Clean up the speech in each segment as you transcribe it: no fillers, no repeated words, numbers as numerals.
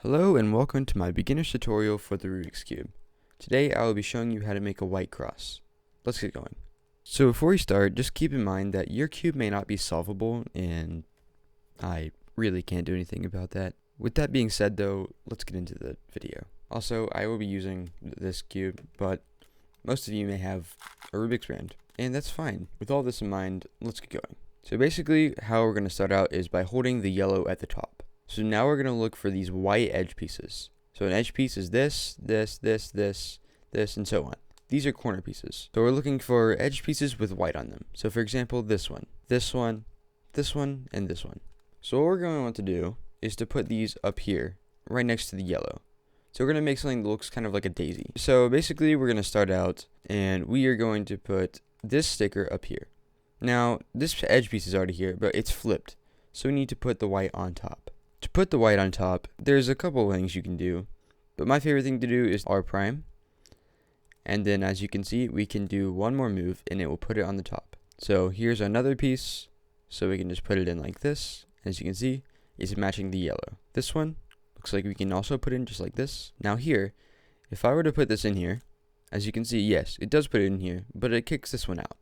Hello and welcome to my beginner's tutorial for the Rubik's Cube. Today I will be showing you how to make a white cross. Let's get going. So before we start, just keep in mind that your cube may not be solvable and I really can't do anything about that. With that being said though, let's get into the video. Also, I will be using this cube, but most of you may have a Rubik's brand, and that's fine. With all this in mind, let's get going. So basically how we're going to start out is by holding the yellow at the top. So now we're going to look for these white edge pieces. So an edge piece is this, and so on. These are corner pieces. So we're looking for edge pieces with white on them. So for example, this one, and this one. So what we're going to want to do is to put these up here, right next to the yellow. So we're going to make something that looks kind of like a daisy. So basically we're going to start out and we are going to put this sticker up here. Now this edge piece is already here, but it's flipped. So we need to put the white on top. To put the white on top, there's a couple of things you can do, but my favorite thing to do is R prime. And then as you can see, we can do one more move and it will put it on the top. So here's another piece, so we can just put it in like this. As you can see, it's matching the yellow. This one looks like we can also put in just like this. Now here, if I were to put this in here, as you can see, yes, it does put it in here, but it kicks this one out.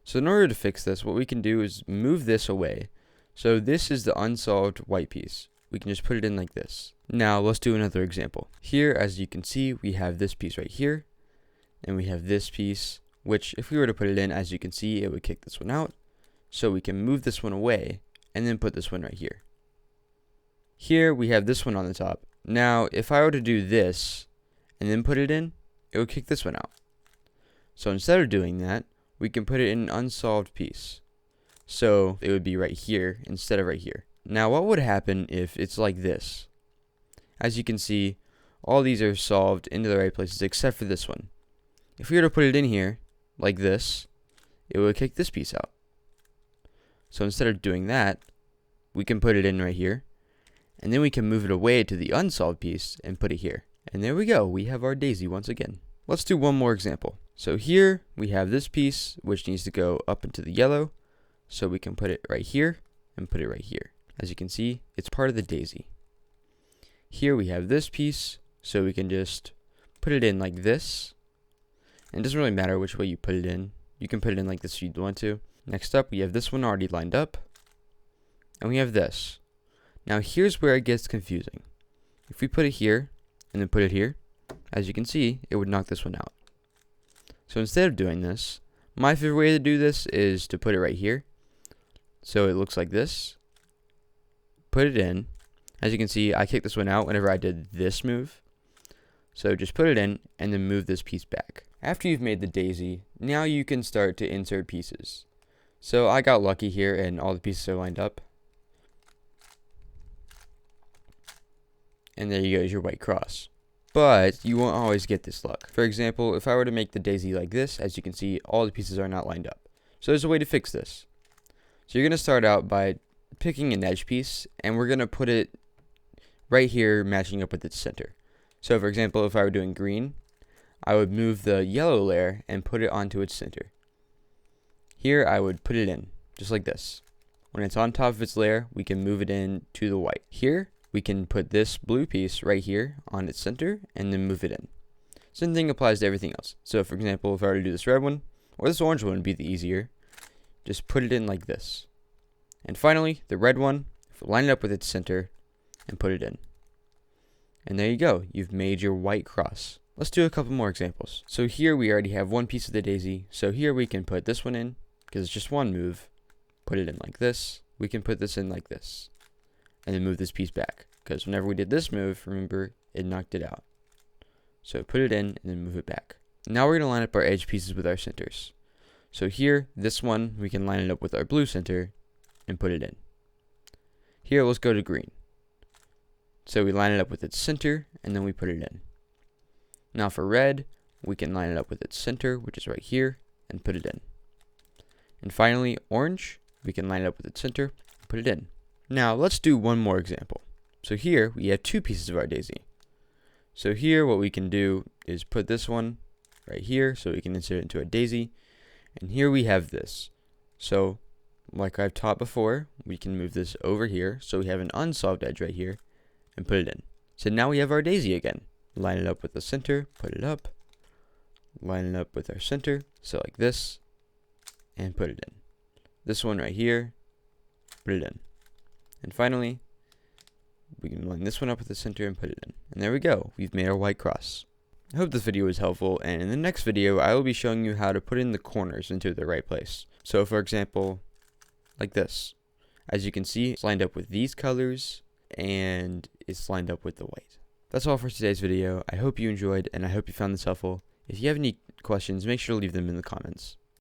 So in order to fix this, what we can do is move this away. So this is the unsolved white piece. We can just put it in like this. Now let's do another example. Here, as you can see, we have this piece right here, and we have this piece, which if we were to put it in, as you can see, it would kick this one out. So we can move this one away, and then put this one right here. Here we have this one on the top. Now, if I were to do this, and then put it in, it would kick this one out. So instead of doing that, we can put it in an unsolved piece. So it would be right here instead of right here. Now what would happen if it's like this? As you can see, all these are solved into the right places except for this one. If we were to put it in here, like this, it would kick this piece out. So instead of doing that, we can put it in right here, and then we can move it away to the unsolved piece and put it here. And there we go, we have our daisy once again. Let's do one more example. So here we have this piece which needs to go up into the yellow. So we can put it right here and put it right here. As you can see, it's part of the daisy. Here we have this piece, so we can just put it in like this. And it doesn't really matter which way you put it in. You can put it in like this if you want to. Next up, we have this one already lined up. And we have this. Now here's where it gets confusing. If we put it here and then put it here, as you can see, it would knock this one out. So instead of doing this, my favorite way to do this is to put it right here. So it looks like this. Put it in. As you can see, I kicked this one out whenever I did this move. So just put it in and then move this piece back. After you've made the daisy, now you can start to insert pieces. So I got lucky here and all the pieces are lined up. And there you go, is your white cross. But you won't always get this luck. For example, if I were to make the daisy like this, as you can see, all the pieces are not lined up. So there's a way to fix this. So you're going to start out by picking an edge piece, and we're going to put it right here matching up with its center. So for example, if I were doing green, I would move the yellow layer and put it onto its center. Here I would put it in, just like this. When it's on top of its layer, we can move it in to the white. Here, we can put this blue piece right here on its center and then move it in. Same thing applies to everything else. So for example, if I were to do this red one, or this orange one would be the easier, just put it in like this. And finally, the red one, line it up with its center and put it in. And there you go, you've made your white cross. Let's do a couple more examples. So here we already have one piece of the daisy. So here we can put this one in, because it's just one move. Put it in like this. We can put this in like this. And then move this piece back, because whenever we did this move, remember, it knocked it out. So put it in and then move it back. Now we're going to line up our edge pieces with our centers. So here, this one, we can line it up with our blue center and put it in. Here, let's go to green. So we line it up with its center and then we put it in. Now for red, we can line it up with its center, which is right here, and put it in. And finally, orange, we can line it up with its center and put it in. Now let's do one more example. So here, we have two pieces of our daisy. So here, what we can do is put this one right here so we can insert it into a daisy. And here we have this. So like I've taught before, we can move this over here. So we have an unsolved edge right here. and put it in. So now we have our daisy again. Line it up with the center, put it up, line it up with our center, so like this, and put it in. This one right here, put it in. And finally, we can line this one up with the center and put it in. And there we go, we've made our white cross. I hope this video was helpful, and in the next video, I will be showing you how to put in the corners into the right place. So for example, like this. As you can see, it's lined up with these colors, and it's lined up with the white. That's all for today's video. I hope you enjoyed, and I hope you found this helpful. If you have any questions, make sure to leave them in the comments.